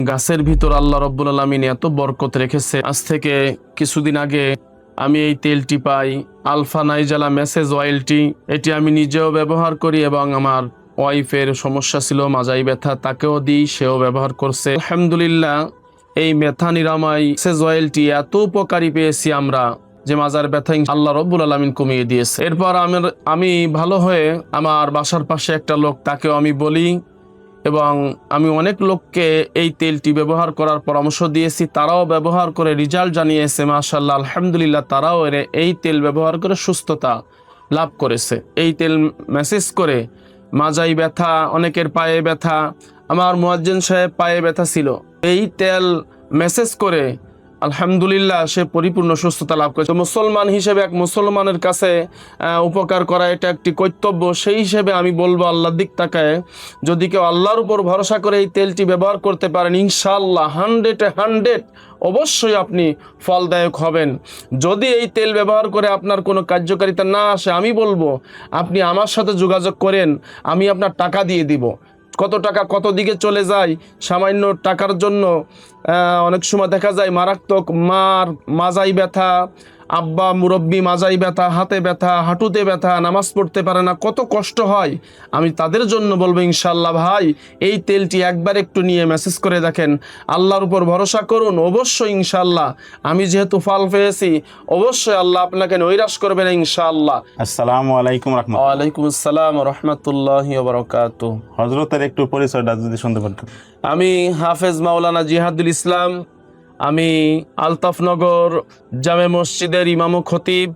গাছের ভিতর আল্লাহ রব্বুল আলামিন এত বরকত রেখেছে। আজ থেকে কিছুদিন আগে আমি এই তেলটি পাই, আলফা নাইজালা মেসেজ অয়েলটি। এটি আমি নিজেও ব্যবহার করি এবং আমার ওয়াইফের সমস্যা ছিল মাজাই ব্যথা, তাকেও দিই, সেও ব্যবহার করছে। আলহামদুলিল্লাহ, এই মেথা নিরাময় মেসেজ অয়েলটি এত উপকারী পেয়েছি আমরা যে মাজার ব্যথা আল্লাহ রব্বুল আলামিন কমিয়ে দিয়েছে। এরপর আমি ভালো হয়ে আমার বাসার পাশে একটা লোক, তাকেও আমি বলি এবং আমি অনেক লোককে এই তেলটি ব্যবহার করার পরামর্শ দিয়েছি, তারাও ব্যবহার করে রেজাল্ট জানিয়েছে মাশাআল্লাহ। আলহামদুলিল্লাহ, তারাও এই তেল ব্যবহার করে সুস্থতা লাভ করেছে। এই তেল মেসেজ করে মাজাই ব্যথা, অনেকের পায়ে ব্যথা, আমার মুয়াজ্জিন সাহেব পায়ে ব্যথা ছিল, এই তেল মেসেজ করে আলহামদুলিল্লাহ সে পরিপূর্ণ সুস্থতা লাভ করেছে। মুসলমান হিসেবে এক মুসলমানের কাছে উপকার করা এটা একটি কর্তব্য। সেই হিসেবে আমি বলবো, আল্লাহর দিক তাকায় যদি কেউ আল্লাহর উপর ভরসা করে এই তেলটি ব্যবহার করতে পারেন, ইনশাআল্লাহ 100 অবশ্যই আপনি ফলদায়ক হবেন। যদি এই তেল ব্যবহার করে আপনার কোনো কার্যকারিতা না আসে, আমি বলবো আপনি আমার সাথে যোগাযোগ করেন, আমি আপনার টাকা দিয়ে দিব। কত টাকা কত দিকে চলে যায় সামান্য টাকার জন্য। অনেক সময় দেখা যায় মারাত্মক মাজাই ব্যথা, আব্বা মুরব্বি মাজাই ব্যথা, হাতে ব্যথা, হাঁটুতে ব্যথা, নামাজ পড়তে পারে না, কত কষ্ট হয়। আমি তাদের জন্য বলবো ইনশাআল্লাহ ভাই, এই তেলটি একবার একটু নিয়ে মেসেজ করে দেখেন, আল্লাহর উপর ভরসা করুন, অবশ্যই ইনশাআল্লাহ আমি যেহেতু ফল পেয়েছি, অবশ্যই আল্লাহ আপনাকে নৈরাশ করবেন ইনশাআল্লাহ। আসসালামু আলাইকুম রাহমাতুল্লাহ। ওয়ালাইকুম আসসালাম ওয়া রাহমাতুল্লাহি ওয়া বারাকাতুহু। হযরতের একটু পরিচয়টা যদি শুনতে পারতেন। আমি হাফেজ মাওলানা জিহাদুল ইসলাম, আমি আলতাফনগর জামে মসজিদের ইমাম ও খতিব,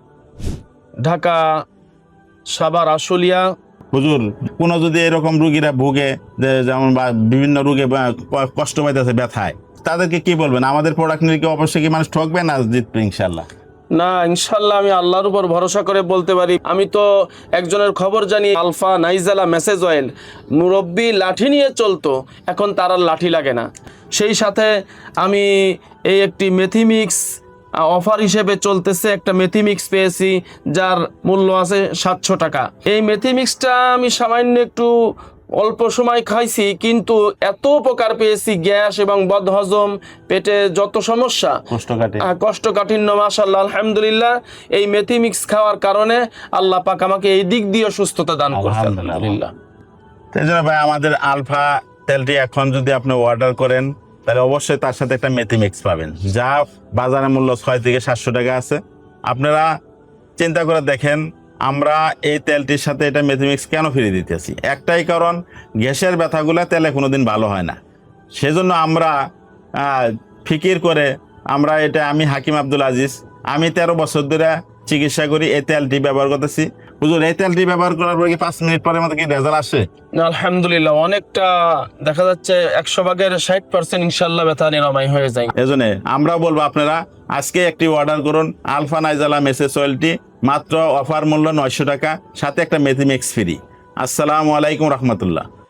ঢাকা সাভার আশুলিয়া। হুজুর, কোনো যদি এরকম রোগীরা ভুগে, যেমন বিভিন্ন রোগে কষ্ট পাইতেছে ব্যথায়, তাদেরকে কি বলবেন? আমাদের প্রোডাক্ট নিয়ে কি অবশ্যই কি মানুষ ঠকবে না জিতবে ইনশাআল্লাহ? না, ইনশাল্লাহ আমি আল্লাহর উপর ভরসা করে বলতে পারি। আমি তো একজনের খবর জানি, আলফা নাইজালা মেসেজ অয়েল, মুরব্বি লাঠি নিয়ে চলতো, এখন তার আর লাঠি লাগে না। সেই সাথে আমি এই একটি মেথিমিক্স অফার হিসেবে চলতেছে, একটা মেথিমিক্স পেয়েছি যার মূল্য আছে 700 টাকা। এই মেথিমিক্সটা আমি সামান্য একটু অল্প সময় খাইছি, কিন্তু এত উপকার পেয়েছি, গ্যাস এবং বদহজম, পেটে যত সমস্যা, কোষ্ঠকাঠিন্য, মাশাআল্লাহ আলহামদুলিল্লাহ এই মেথিমিক্স খাওয়ার কারণে আল্লাহ পাক আমাকে এই দিক দিয়ে সুস্থতা দান করেছেন আলহামদুলিল্লাহ। তাই ভাই, আমাদের আলফা তেলটি এখন যদি আপনি অর্ডার করেন, তাহলে অবশ্যই তার সাথে একটা মেথিমিক্স পাবেন, যা বাজারের মূল্য 600 থেকে 700 টাকা আছে। আপনারা চিন্তা করে দেখেন, আমরা এই তেলটির সাথে এটা মেথিমিক্স কেন ফ্রি দিতেছি? একটাই কারণ, গ্যাসের ব্যথাগুলো তেলে কোনোদিন ভালো হয় না। সেজন্য আমরা ফিকির করে আমি হাকিম আব্দুল আজিজ, আমি 13 বছর ধরে চিকিৎসা করি, এই তেলটি ব্যবহার করতেছি। হুজুর, এই তেলটি ব্যবহার করার পরে কি 5 মিনিট পরের মতো কি রেজাল্ট আসে? আলহামদুলিল্লাহ, অনেকটা দেখা যাচ্ছে 100 ভাগের 60% ইনশাআল্লাহ ব্যথা নিরাময় হয়ে যায়। এজন্য আমরা বলবো, আপনারা আজকে একটি অর্ডার করুন আলফা নাইজালা মেসেজ অয়েলটি, মাত্র অফার মূল্য 900 টাকা, সাথে একটা মেথিমিক্স ফ্রি। আসসালামু আলাইকুম রাহমাতুল্লাহ।